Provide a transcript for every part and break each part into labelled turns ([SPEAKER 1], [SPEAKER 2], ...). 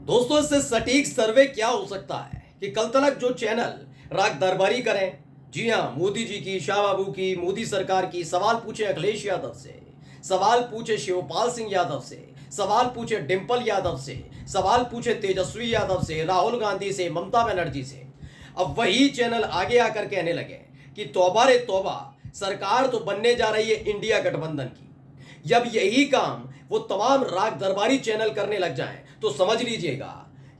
[SPEAKER 1] दोस्तों, इससे सटीक सर्वे क्या हो सकता है कि कल तक जो चैनल राग दरबारी करें, जी हाँ, मोदी जी की, शाह बाबू की, मोदी सरकार की, सवाल पूछे अखिलेश यादव से, सवाल पूछे शिवपाल सिंह यादव से, सवाल पूछे डिंपल यादव से, सवाल पूछे तेजस्वी यादव से, राहुल गांधी से, ममता बनर्जी से, अब वही चैनल आगे आकर कहने लगे कि तौबा रे तौबा, सरकार तो बनने जा रही है इंडिया गठबंधन की। जब यही काम वो तमाम राग दरबारी चैनल करने लग जाएं तो समझ लीजिएगा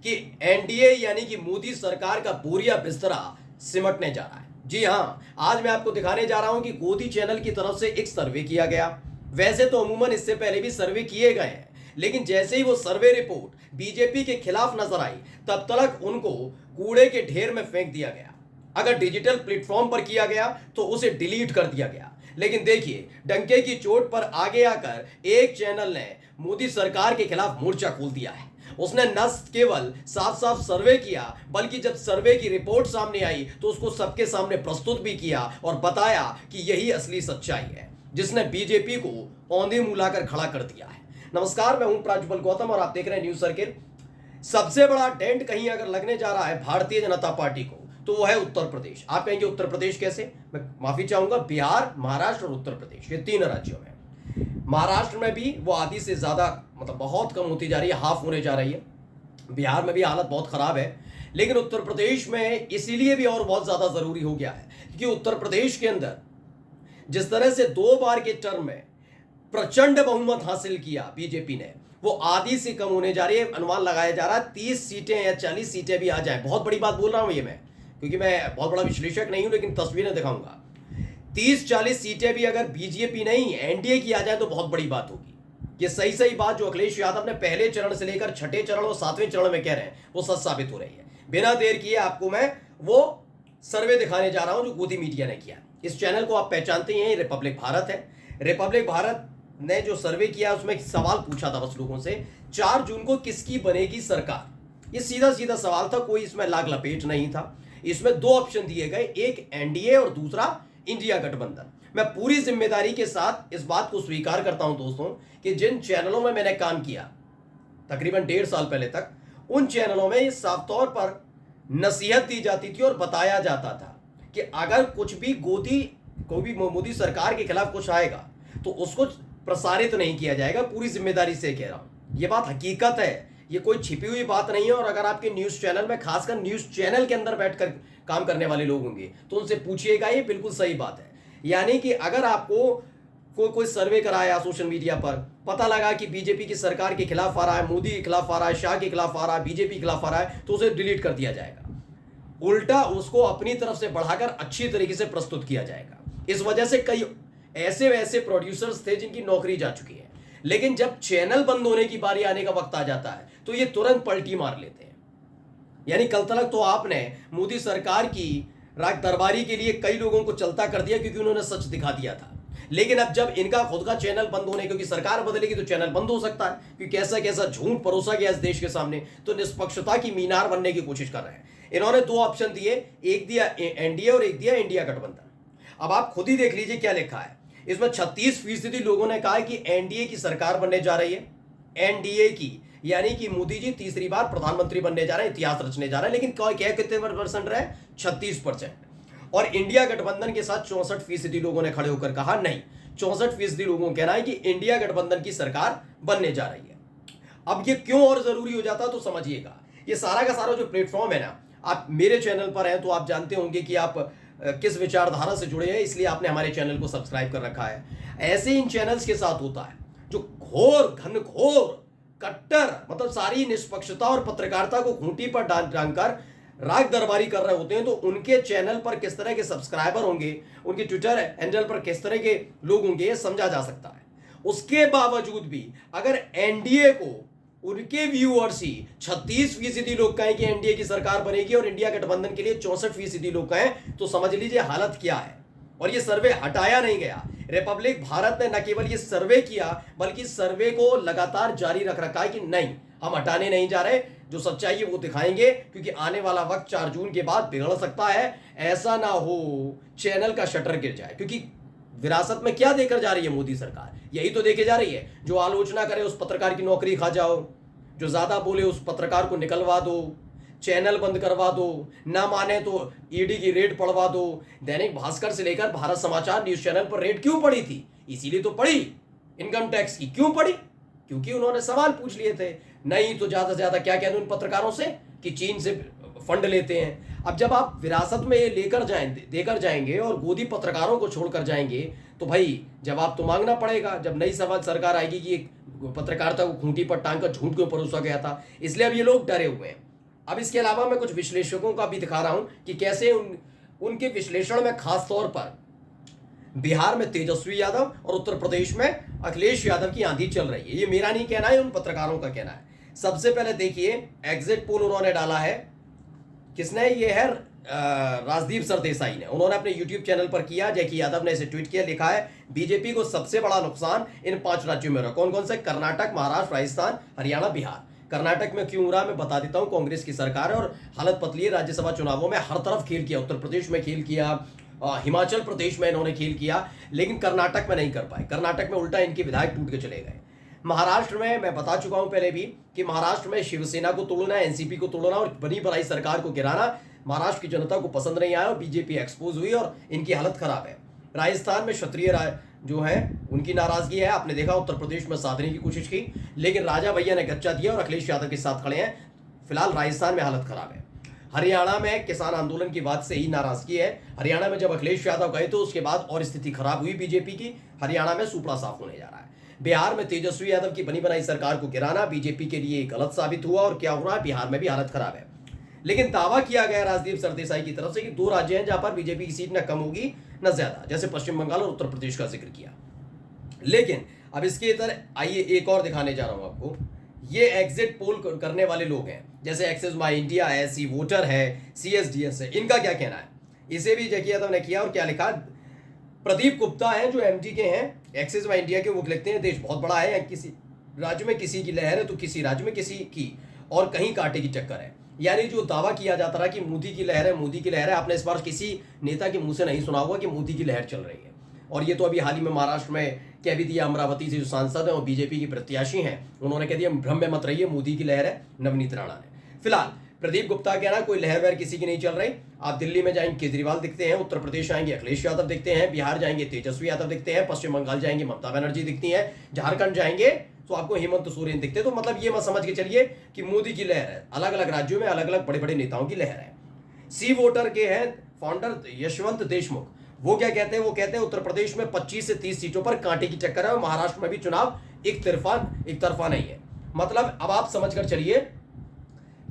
[SPEAKER 1] कि एनडीए यानी कि मोदी सरकार का बोरिया बिस्तरा सिमटने जा रहा है। जी हाँ, आज मैं आपको दिखाने जा रहा हूं कि गोदी चैनल की तरफ से एक सर्वे किया गया। वैसे तो अमूमन इससे पहले भी सर्वे किए गए हैं, लेकिन जैसे ही वो सर्वे रिपोर्ट बीजेपी के खिलाफ नजर आई, तब तक उनको कूड़े के ढेर में फेंक दिया गया। अगर डिजिटल प्लेटफॉर्म पर किया गया तो उसे डिलीट कर दिया गया। लेकिन देखिए, डंके की चोट पर आगे आकर एक चैनल ने मोदी सरकार के खिलाफ मोर्चा खोल दिया है। उसने न केवल साफ साफ सर्वे किया, बल्कि जब सर्वे की रिपोर्ट सामने आई तो उसको सबके सामने प्रस्तुत भी किया और बताया कि यही असली सच्चाई है, जिसने बीजेपी को औंधे मुंह लाकर खड़ा कर दिया है। नमस्कार, मैं हूं प्राज्वल गौतम और आप देख रहे हैं न्यूज सर्किल। सबसे बड़ा डेंट कहीं अगर लगने जा रहा है भारतीय जनता पार्टी को, तो वो है उत्तर प्रदेश। आप कहेंगे उत्तर प्रदेश कैसे? मैं माफी चाहूंगा, बिहार, महाराष्ट्र और उत्तर प्रदेश, ये तीन राज्यों में। महाराष्ट्र में भी वो आधी से ज्यादा, मतलब बहुत कम होती जा रही है, हाफ होने जा रही है। बिहार में भी हालत बहुत खराब है, लेकिन उत्तर प्रदेश में इसीलिए भी और बहुत ज्यादा जरूरी हो गया है क्योंकि उत्तर प्रदेश के अंदर जिस तरह से 2 बार के टर्म में प्रचंड बहुमत हासिल किया बीजेपी ने, वो आधी से कम होने जा रही है। अनुमान लगाया जा रहा है 30 सीटें या 40 सीटें भी आ जाए। बहुत बड़ी बात बोल रहा हूं ये मैं, क्योंकि मैं बहुत बड़ा विश्लेषक नहीं हूं, लेकिन तस्वीरें दिखाऊंगा। 30-40 सीटें भी अगर बीजेपी नहीं एनडीए की आ जाए तो बहुत बड़ी बात होगी। ये सही सही बात जो अखिलेश यादव ने पहले चरण से लेकर छठे चरण और 7वें चरण में कह रहे हैं, वो सच साबित हो रही है। बिना देर किए आपको मैं वो सर्वे दिखाने जा रहा हूं जो गोदी मीडिया ने किया। इस चैनल को आप पहचानते ही हैं, रिपब्लिक भारत है। रिपब्लिक भारत ने जो सर्वे किया उसमें एक सवाल पूछा था बस लोगों से, 4 जून को किसकी बनेगी सरकार। ये सीधा सीधा सवाल था, कोई इसमें लाग लपेट नहीं था। इसमें 2 ऑप्शन दिए गए, एक एनडीए और दूसरा इंडिया गठबंधन। मैं पूरी जिम्मेदारी के साथ इस बात को स्वीकार करता हूं दोस्तों कि जिन चैनलों में मैंने काम किया तकरीबन 1.5 साल पहले तक, उन चैनलों में साफ तौर पर नसीहत दी जाती थी और बताया जाता था कि अगर कुछ भी मोदी सरकार के खिलाफ कुछ आएगा तो उसको प्रसारित नहीं किया जाएगा। पूरी जिम्मेदारी से कह रहा हूं, यह बात हकीकत है, ये कोई छिपी हुई बात नहीं है। और अगर आपके न्यूज चैनल में, खासकर न्यूज चैनल के अंदर बैठकर काम करने वाले लोग होंगे तो उनसे पूछिएगा, ये बिल्कुल सही बात है। यानी कि अगर आपको कोई सर्वे कराया सोशल मीडिया पर, पता लगा कि बीजेपी की सरकार के खिलाफ आ रहा है, मोदी के खिलाफ आ रहा है, शाह के खिलाफ आ रहा है, बीजेपी के खिलाफ आ रहा है, तो उसे डिलीट कर दिया जाएगा। उल्टा उसको अपनी तरफ से बढ़ाकर अच्छी तरीके से प्रस्तुत किया जाएगा। इस वजह से कई ऐसे वैसे प्रोड्यूसर्स थे जिनकी नौकरी जा चुकी है, लेकिन जब चैनल बंद होने की बारी आने का वक्त आ जाता है तो ये तुरंत पलटी मार लेते हैं। यानी कल तक तो आपने मोदी सरकार की राग दरबारी के लिए कई लोगों को चलता कर दिया क्योंकि उन्होंने सच दिखा दिया था। लेकिन अब जब इनका खुद का चैनल बंद होने, क्योंकि सरकार बदलेगी तो चैनल बंद हो सकता है, क्योंकि कैसा कैसा झूठ परोसा गया इस देश के सामने, तो निष्पक्षता की मीनार बनने की कोशिश कर रहे हैं। इन्होंने 2 ऑप्शन दिए, एक दिया एनडीए और एक दिया इंडिया गठबंधन। अब आप खुद ही देख लीजिए क्या लिखा है इसमें। 36% लोगों ने कहा कि एनडीए की सरकार बनने जा रही है। एनडीए की यानी कि मोदी जी तीसरी बार प्रधानमंत्री बनने जा रहे हैं, इतिहास रचने जा रहे हैं। लेकिन क्या कितने परसेंट रहे? 36%। और इंडिया गठबंधन के साथ 64% लोगों ने खड़े होकर कहा नहीं। 64% लोगों का कहना है कि इंडिया गठबंधन की सरकार बनने जा रही है। अब ये क्यों और जरूरी हो जाता है तो समझिएगा। ये सारा का सारा जो प्लेटफॉर्म है ना, आप मेरे चैनल पर हैं तो आप जानते होंगे कि आप किस विचारधारा से जुड़े हैं, इसलिए आपने हमारे चैनल को सब्सक्राइब कर रखा है। ऐसे इन चैनल्स के साथ होता है जो घोर घनघोर कट्टर, मतलब सारी निष्पक्षता और पत्रकारिता को खूंटी पर डालकर राग दरबारी कर रहे होते हैं, तो उनके चैनल पर किस तरह के सब्सक्राइबर होंगे, उनके ट्विटर हैंडल पर किस तरह के लोग होंगे, ये समझा जा सकता है। उसके बावजूद भी अगर एनडीए को उनके व्यूअर्स ही 36% लोग कहें कि एनडीए की सरकार बनेगी और इंडिया गठबंधन के लिए 64% लोग कहें, तो समझ लीजिए हालत क्या है। और ये सर्वे हटाया नहीं गया। रिपब्लिक भारत ने न केवल ये सर्वे किया, बल्कि सर्वे को लगातार जारी रख रखा है कि नहीं, हम हटाने नहीं जा रहे, जो सच्चाई है वो दिखाएंगे, क्योंकि आने वाला वक्त 4 जून के बाद बिगड़ सकता है। ऐसा ना हो चैनल का शटर गिर जाए, क्योंकि विरासत में क्या देकर जा रही है मोदी सरकार? यही तो देके जा रही है, जो आलोचना करे उस पत्रकार की नौकरी खा जाओ, जो ज्यादा बोले उस पत्रकार को निकलवा दो, चैनल बंद करवा दो, ना माने तो ईडी की रेड पड़वा दो। दैनिक भास्कर से लेकर भारत समाचार न्यूज चैनल पर रेड क्यों पड़ी थी? इसीलिए तो पड़ी। इनकम टैक्स की क्यों पड़ी? क्योंकि उन्होंने सवाल पूछ लिए थे। नहीं तो ज्यादा से ज्यादा क्या कह दूं उन पत्रकारों से कि चीन से फंड लेते हैं। अब जब आप विरासत में ये देकर जाएंगे और गोदी पत्रकारों को छोड़कर जाएंगे तो भाई जवाब तो मांगना पड़ेगा। जब नई सवाल सरकार आएगी कि एक पत्रकारिता को खूंटी पर टांग कर झूठ क्यों परोसा गया था, इसलिए अब ये लोग डरे हुए हैं। अब इसके अलावा मैं कुछ विश्लेषकों का भी दिखा रहा हूं कि कैसे उनके विश्लेषण में खास तौर पर बिहार में तेजस्वी यादव और उत्तर प्रदेश में अखिलेश यादव की आंधी चल रही है। ये मेरा नहीं कहना है, उन पत्रकारों का कहना है। सबसे पहले देखिए एग्जिट पोल उन्होंने डाला है। किसने? ये है राजदीप सरदेसाई ने। उन्होंने अपने यूट्यूब चैनल पर किया। जैकी यादव ने इसे ट्वीट किया, लिखा है बीजेपी को सबसे बड़ा नुकसान इन 5 राज्यों में रहा। कौन कौन से? कर्नाटक, महाराष्ट्र, राजस्थान, हरियाणा, बिहार। कर्नाटक में क्यों रहा मैं बता देता हूं। कांग्रेस की सरकार है और हालत पतली है। राज्यसभा चुनावों में हर तरफ खेल किया, उत्तर प्रदेश में खेल किया, हिमाचल प्रदेश में इन्होंने खेल किया, लेकिन कर्नाटक में नहीं कर पाए। कर्नाटक में उल्टा इनके विधायक टूट के चले गए। महाराष्ट्र में मैं बता चुका हूं पहले भी कि महाराष्ट्र में शिवसेना को तोड़ना, एनसीपी को तोड़ना और बनी बनाई सरकार को गिराना महाराष्ट्र की जनता को पसंद नहीं आया और बीजेपी एक्सपोज हुई और इनकी हालत खराब है। राजस्थान में क्षत्रिय जो है उनकी नाराजगी है। आपने देखा उत्तर प्रदेश में साधने की कोशिश की, लेकिन राजा भैया ने गच्चा दिया और अखिलेश यादव के साथ खड़े हैं। फिलहाल राजस्थान में हालत खराब है। हरियाणा में किसान आंदोलन की बात से ही नाराजगी है। हरियाणा में जब अखिलेश यादव गए तो उसके बाद और स्थिति खराब हुई बीजेपी की। हरियाणा में सुपड़ा साफ होने जा रहा है। बिहार में तेजस्वी यादव की बनी बनाई सरकार को गिराना बीजेपी के लिए गलत साबित हुआ और क्या हो रहा है, बिहार में भी हालत खराब है। लेकिन दावा किया गया राजदीप सरदेसाई की तरफ से कि 2 राज्य हैं जहां पर बीजेपी की सीट न कम होगी न ज्यादा, जैसे पश्चिम बंगाल और उत्तर प्रदेश का जिक्र किया। लेकिन अब इसके इधर आइए एक और दिखाने जा रहा हूं आपको। ये एग्जिट पोल करने वाले लोग हैं, जैसे एक्सेस माई इंडिया है, सी वोटर है, CSDS है। इनका क्या कहना है? इसे भी जैकी यादव ने किया और क्या लिखा? प्रदीप गुप्ता है जो MG के हैं, एक्सेस माई इंडिया के, वो लिखते हैं देश बहुत बड़ा है, किसी राज्य में किसी की लहर है तो किसी राज्य में किसी की और कहीं कांटे की चक्कर है। यानी जो दावा किया जाता रहा कि मोदी की लहर है, मोदी की लहर है, आपने इस बार किसी नेता के मुंह से नहीं सुना होगा कि मोदी की लहर चल रही है। और ये तो अभी हाल ही में महाराष्ट्र में कह भी दिया, अमरावती से जो सांसद हैं और बीजेपी की प्रत्याशी हैं उन्होंने कह दिया भ्रम में मत रहिए, मोदी की लहर है, नवनीत राणा ने। फिलहाल प्रदीप गुप्ता कह रहा है कोई लहर वहर किसी की नहीं चल रही। आप दिल्ली में जाएंगे केजरीवाल दिखते हैं, उत्तर प्रदेश आएंगे अखिलेश यादव दिखते हैं, बिहार जाएंगे तेजस्वी यादव दिखते हैं, पश्चिम बंगाल जाएंगे ममता बनर्जी दिखती है, झारखंड जाएंगे तो आपको हेमंत सोरेन दिखते हैं। तो मतलब ये मत समझ के चलिए कि मोदी की लहर है, अलग अलग राज्यों में अलग अलग बड़े बड़े नेताओं की लहर है। सी वोटर के हैं फाउंडर यशवंत देशमुख। वो क्या कहते हैं? वो कहते हैं उत्तर प्रदेश में 25 से 30 सीटों पर कांटे की चक्कर है और महाराष्ट्र में भी चुनाव एक तरफा नहीं है। मतलब अब आप समझ कर चलिए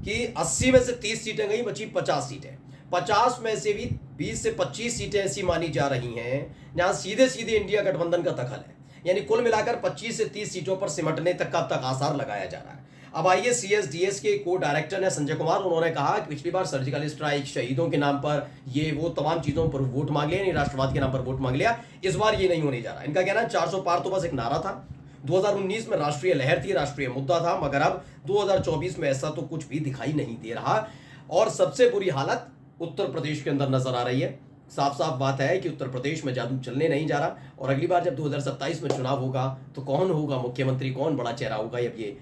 [SPEAKER 1] कि 80 में से 30 सीटें गई, बची 50 सीटें। 50 में से भी 20 से 25 सीटें ऐसी मानी जा रही हैं जहां सीधे सीधे इंडिया गठबंधन का दखल है। यानी कुल मिलाकर 25 से 30 सीटों पर सिमटने तक का अब तक आसार लगाया जा रहा है। अब आइए CSDS के को डायरेक्टर है संजय कुमार। उन्होंने कहा कि पिछली बार सर्जिकल स्ट्राइक, शहीदों के नाम पर ये वो तमाम चीजों पर वोट मांग लिया, राष्ट्रवाद के नाम पर वोट मांग लिया। इस बार ये नहीं होने जा रहा। इनका कहना है 400 पार तो बस एक नारा था। 2019 में राष्ट्रीय लहर थी, राष्ट्रीय मुद्दा था, मगर अब 2024 में ऐसा तो कुछ भी दिखाई नहीं दे रहा। और सबसे बुरी हालत उत्तर प्रदेश के अंदर नजर आ रही है। साफ साफ बात है कि उत्तर प्रदेश में जादू चलने नहीं जा रहा और अगली बार जब 2027 में चुनाव होगा तो कौन होगा मुख्यमंत्री, कौन बड़ा चेहरा होगा, अब ये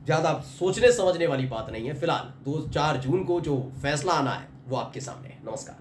[SPEAKER 1] ज्यादा सोचने समझने वाली बात नहीं है। फिलहाल 2-4 जून को जो फैसला आना है वो आपके सामने है। नमस्कार।